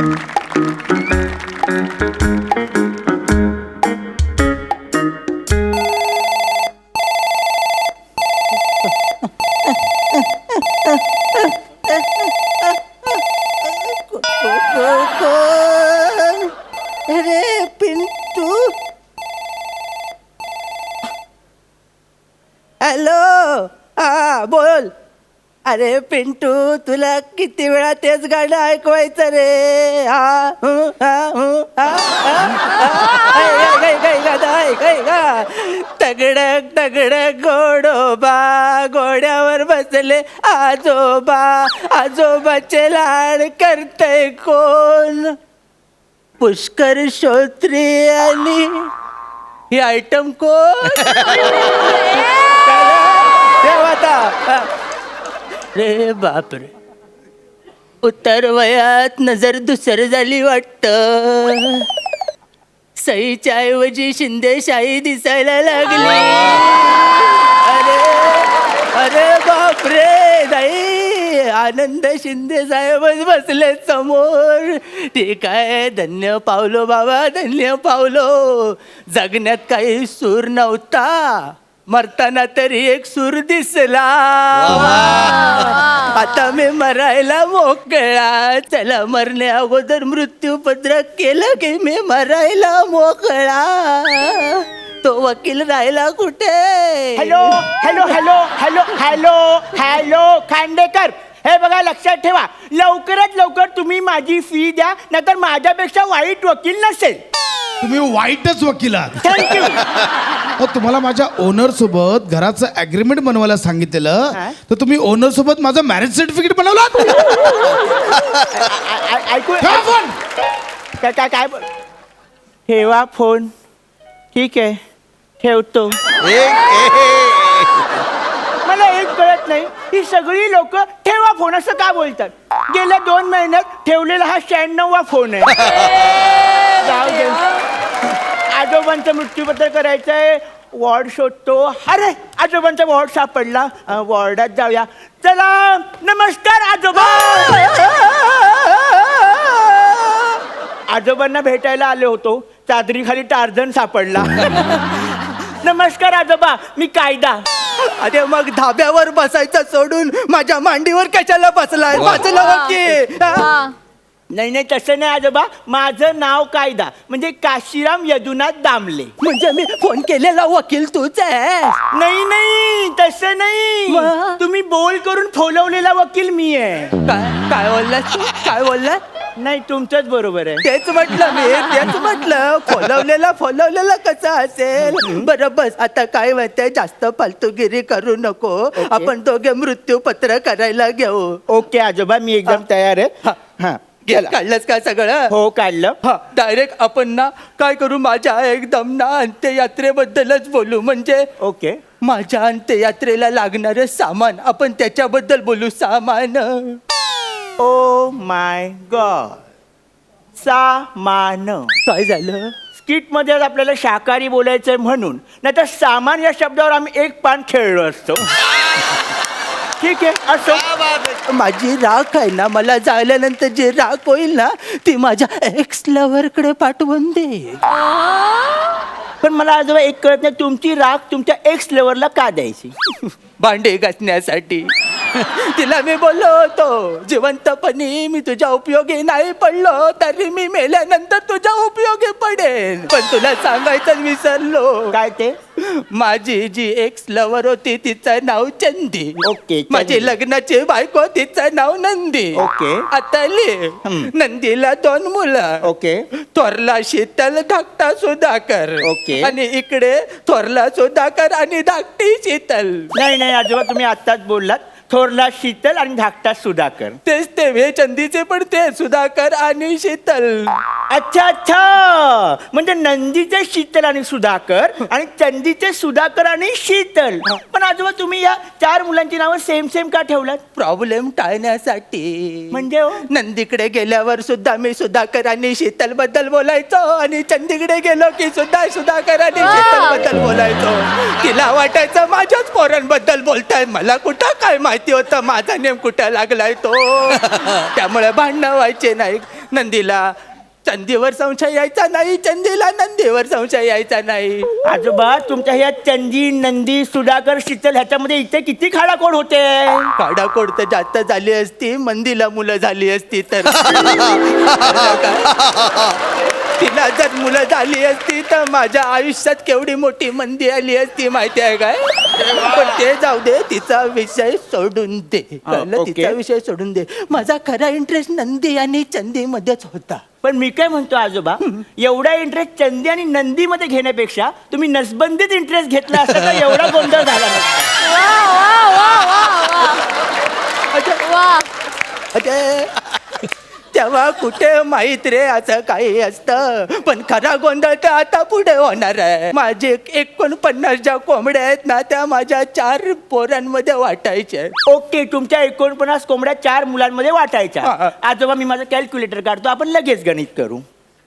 अरे पिंटू, हॅलो, हा बोल. अरे पिंटू, तुला किती वेळा तेच गाणं ऐकवायचं रे? हा तगडक तगडक गोडोबा, घोड्यावर बसले आजोबा, आजोबाचे लाड करतय कोण? पुष्कर श्रोत्री. आणि ही आयटम कोण? देवता. रे बापरे, उतर वयात नजर दुसर झाली वाटत. सईच्या ऐवजी शिंदेशाही दिसायला लागली. अरे अरे बापरे, नाही, आनंद शिंदे साहेबच बसले समोर. ठीक आहे, धन्य पावलो बाबा, धन्य पावलो. जगण्यात काही सूर नव्हता, मरताना तरी एक सूर दिसला. आता मी मरायला मोकळा. चला, मरण्या अगोदर मृत्यू पत्रक केलं की मी मरायला मोकळा. तो वकील राहिला कुठे? Hello hello hello hello hello hello Khandekar, हे बघा, लक्षात ठेवा, लवकरात लवकर तुम्ही माझी फी द्या, नाहीतर माझ्यापेक्षा वाईट वकील नसेल. तुम्ही वाईटच वकील आहात. थँक्यू. तुम्हाला माझ्या ओनर सोबत घराचं अग्रीमेंट बनवायला सांगितलेलं, तर तुम्ही ओनर सोबत माझं मॅरेज सर्टिफिकेट बनवलं. ऐकू ठेवा फोन. काय काय काय ठेवा फोन. ठीक आहे, ठेवतो. मला एक कळत नाही, ही सगळी लोक ठेवा फोन असं का बोलतात? गेल्या 2 महिन्यात ठेवलेला हा 96वा फोन आहे. जाऊ दे. आजोबांचं मृत्यूपत्र करायचंय, वॉर्ड शोधतो. अरे, आजोबांचा वॉर्ड सापडला, वॉर्डात जाऊया. चला, नमस्कार आजोबा. आजोबांना भेटायला आले होतो, चादरीखाली टार्झन सापडला. नमस्कार आजोबा, मी कायदा. अरे मग धाब्यावर बसायचं सोडून माझ्या मांडीवर कशाला बसलाय? वाचलं की? नाही नाही, तसं नाही आजोबा, माझं नाव कायदा, म्हणजे काशीराम यदुनाथ दामले. म्हणजे मी फोन केलेला वकील तूच आहे? नाही नाही, तसं नाही. मग? तुम्ही बोल करून फोलवलेला वकील मी आहे. काय बोलला? काय बोलला? नाही, तुमचंच बरोबर आहे. तेच म्हटलं मी, तेच म्हटलं. फोलवलेला कसा असेल? बरं बस, आता काय माहितीये, जास्त फालतूगिरी करू नको. आपण दोघे मृत्यूपत्र करायला घेऊ. ओके आजोबा, मी एकदम तयार आहे. हा, काढलंच का सगळं? हो, काढलं. हा, डायरेक्ट आपण ना काय करू, माझ्या एकदम ना अंत्ययात्रेबद्दलच बोलू. म्हणजे ओके, माझ्या अंत्ययात्रेला लागणारं सामान, आपण त्याच्याबद्दल बोलू. सामान. ओ माय गॉड, सामान. काय झालं? स्किट मध्ये आज आपल्याला शाकाहारी बोलायचंय म्हणून, नाही तर सामान या शब्दावर आम्ही एक पान खेळलो असतो. ठीक आहे, असो. माझी राख आहे ना, मला जायल्यानंतर जी राख होईल ना, ती माझ्या एक्स लव्हरकडे पाठवून दे. पण मला आजोबा एक कळत नाही, तुमची राख तुमच्या एक्स लेवरला का द्यायची? भांडे घासण्यासाठी. तिला मी बोललो होतो, जिवंतपणी मी तुझ्या उपयोगी नाही पडलो, तरी मी मेल्यानंतर तुझ्या उपयोगी पडेन. पण तुला सांगायचं विसरलो. काय ते? माझी जी एक्स लवर होती तिचं नाव चंदी. ओके. माझी लग्नाची बायको तिचं नाव नंदी. ओके. आता नंदीला 2 मुलं. ओके. थोरला शीतल, धाकटा सुधाकर. ओके. आणि इकडे थोरला सुधाकर आणि धाकटी शीतल. नाही नाही आजोबा, तुम्ही आत्ताच बोललात, थोरला शीतल आणि धाकटा सुधाकर. तेच ते, चंदीचे पण ते सुधाकर आणि शीतल. अच्छा अच्छा, म्हणजे नंदीचे शीतल आणि सुधाकर आणि चंदीचे सुधाकर आणि शीतल. पण आजोबा तुम्ही या 4 मुलांची नावं सेम सेम का ठेवलात? प्रॉब्लेम टाळण्यासाठी. म्हणजे हो? नंदीकडे गेल्यावर सुद्धा मी सुधाकर आणि शीतल बद्दल बोलायचो आणि चंदीकडे गेलो की सुद्धा सुधाकर आणि शीतल बद्दल बोलायचो. तिला वाटायचं माझ्याच पोरांबद्दल बोलताय. मला कुठं काय माहिती होतं माझा नेम कुठं लागलाय तो. त्यामुळे भांडणं व्हायचे नाही. नंदीला चंदीवर संशय यायचा नाही, चंदीला नंदीवर संशय यायचा नाही. आजोबा तुमच्या ह्या चंदी नंदी सुधाकर शीतल ह्याच्यामध्ये इथे किती खाडाखोड होते? काढाकोड तर जास्त झाली असती, मंदीला मुलं झाली असती तर. तिला जर मुलं झाली असती तर माझ्या आयुष्यात केवढी मोठी मंदी आली असती माहिती आहे काय? पण ते जाऊ दे, तिचा विषय सोडून दे. कळलं? ओके. तिचा विषय सोडून दे. माझा खरा इंटरेस्ट नंदी आणि चंदी मध्येच होता. पण मी काय म्हणतो आजोबा, एवढा इंटरेस्ट चंदी आणि नंदी मध्ये घेण्यापेक्षा तुम्ही नसबंदीत इंटरेस्ट घेतला असता तर एवढा गोंधळ झाला नसता. अरे तेव्हा कुठे माहित रे असं काही असतं. पण खरा गोंधळ तर आता पुढे होणार आहे. माझे 49 ज्या कोंबड्या आहेत ना त्या माझ्या 4 पोरांमध्ये वाटायच्या. ओके, तुमच्या 49 कोंबड्या 4 मुलांमध्ये वाटायच्या. हा. आजोबा मी माझं कॅल्क्युलेटर काढतो, आपण लगेच गणित करू.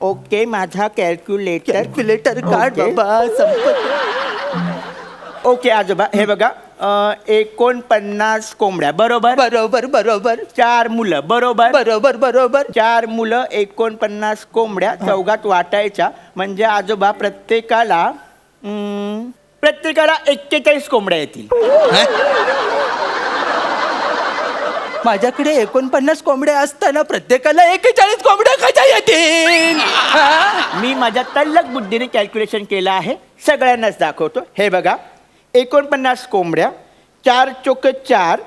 ओके, माझा कॅल्क्युलेटर. कॅल्क्युलेटर काढ ओके. बाबा, संपत. ओके आजोबा, हे बघा 49 कोंबड्या बरोबर. बरोबर बरोबर 4 मुलं बरोबर. बरोबर बरोबर 4 मुलं 49 कोंबड्या चौघात वाटायच्या. म्हणजे आजोबा प्रत्येकाला 41 कोंबड्या येतील. माझ्याकडे 49 कोंबड्या असताना प्रत्येकाला 41 कोंबड्या कशा येतील? हा? मी माझ्या तल्लक बुद्धीने कॅल्क्युलेशन केलं आहे, सगळ्यांनाच दाखवतो. हे बघा 49 कोंबड्या, 4 चोक 4,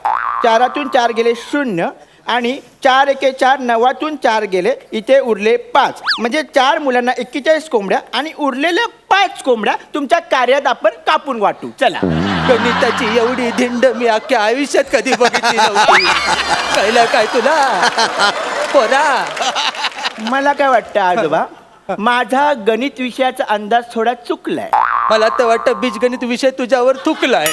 4तून 4 गेले 0 आणि 4 एके 4, 9तून 4 गेले, इथे उरले 5. म्हणजे 4 मुलांना 41 कोंबड्या आणि उरलेल्या 5 कोंबड्या तुमच्या कार्यात आपण कापून वाटू. चला. गणिताची एवढी धिंड मी अख्ख्या आयुष्यात कधी बघितली नव्हती. कळलं काय तुला पोरा? मला काय वाटतं आजोबा, माझा गणित विषयाचा अंदाज थोडा चुकलाय. मला तर वाटतं बीजगणित विषय तुझ्यावर थुकलाय.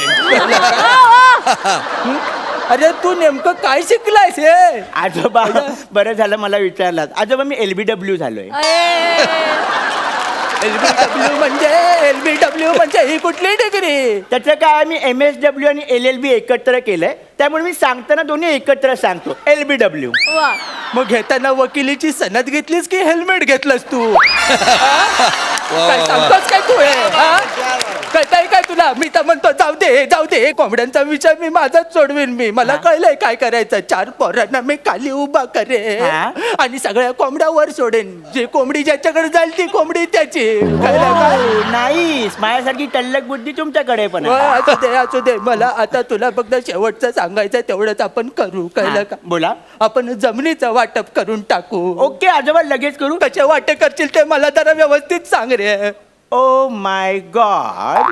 अरे तू नेमकं काय शिकलायस हे? आजोबा बरं झालं मला विचारलात. आजोबा मी LBW झालोय. LBW म्हणजे ही कुठली डिग्री? त्याचं काय, मी MSW आणि LLB एकत्र केलंय, त्यामुळे मी सांगताना दोन्ही एकत्र सांगतो. LBW. मग घेताना वकिलीची सनद घेतलीस की हेल्मेट घेतलंस तू? काय सांगतोस काय तू हे? कळतंय काय तुला? मी तर म्हणतो जाऊ दे जाऊ दे, कोंबड्यांचा विषय मी माझाच सोडवीन. मला कळलंय काय करायचं. 4 पोरांना मी खाली उभा करेन आणि सगळ्या कोंबड्या वर सोडेन. जी कोंबडी ज्याच्याकडे जाईल ती कोंबडी त्याची. कळलं का? नाही, माझ्यासारखी तल्लक बुद्धी तुमच्याकडे पण आहे. असू दे असू दे. मला आता तुला फक्त शेवटचं सांगायचं तेवढंच आपण करू. कळलं का? बोला. आपण जमिनीचं वाटप करून टाकू. ओके आजोबा, लगेच करू. कसे वाटे करशील ते मला जरा व्यवस्थित सांग रे. ओ माय गॉड,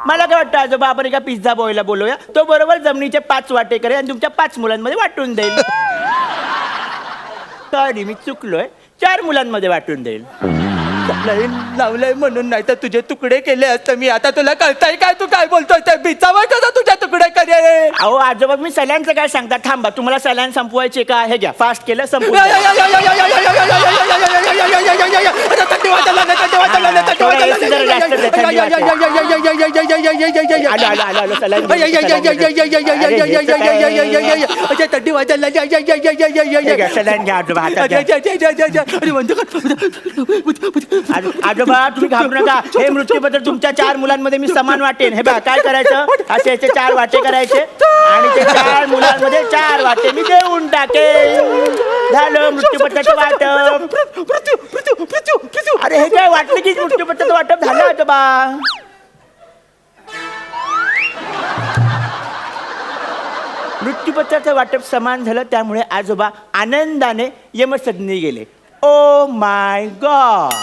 मला काय वाटतं आजोबा, आपण एका पिझ्झा बॉयला बोलूया. तो बरोबर जमिनीचे 5 वाटे करेल आणि तुमच्या 5 मुलांमध्ये वाटून देईल. सॉरी, मी चुकलोय. 4 मुलांमध्ये वाटून देईल. लाईन लावलंय म्हणून, नाही तर तुझे तुकडे केले असते मी. आता तुला कळतंय काय तू काय बोलतोय ते? बिचावा कसा तुझ्या तुकडे करे? अहो आजोबा, मी सलाईनचं काय सांगता? थांबा, तुम्हाला सलाईन संपवायचे का? हे घ्या, फास्ट केलं, संपवून द्या. थंडी वाजायला सलाईन घ्या आजोबा, हातात घ्या. आजोबा तुम्ही घाबरू नका. हे मृत्यूपत्र तुमच्या 4 मुलांमध्ये मी समान वाटेन. हे बघा काय करायचं, असे याचे 4 वाटे करायचे आणि ते 4 मुलांमध्ये 4 वाटे मी देऊन टाकेन. झालं मृत्यूपत्राचं वाटप. अरे हे काय वाटलं की मृत्यूपत्राचं वाटप झालं आजोबा. मृत्यूपत्राचं वाटप समान झालं, त्यामुळे आजोबा आनंदाने यमसदनी गेले. Oh my God.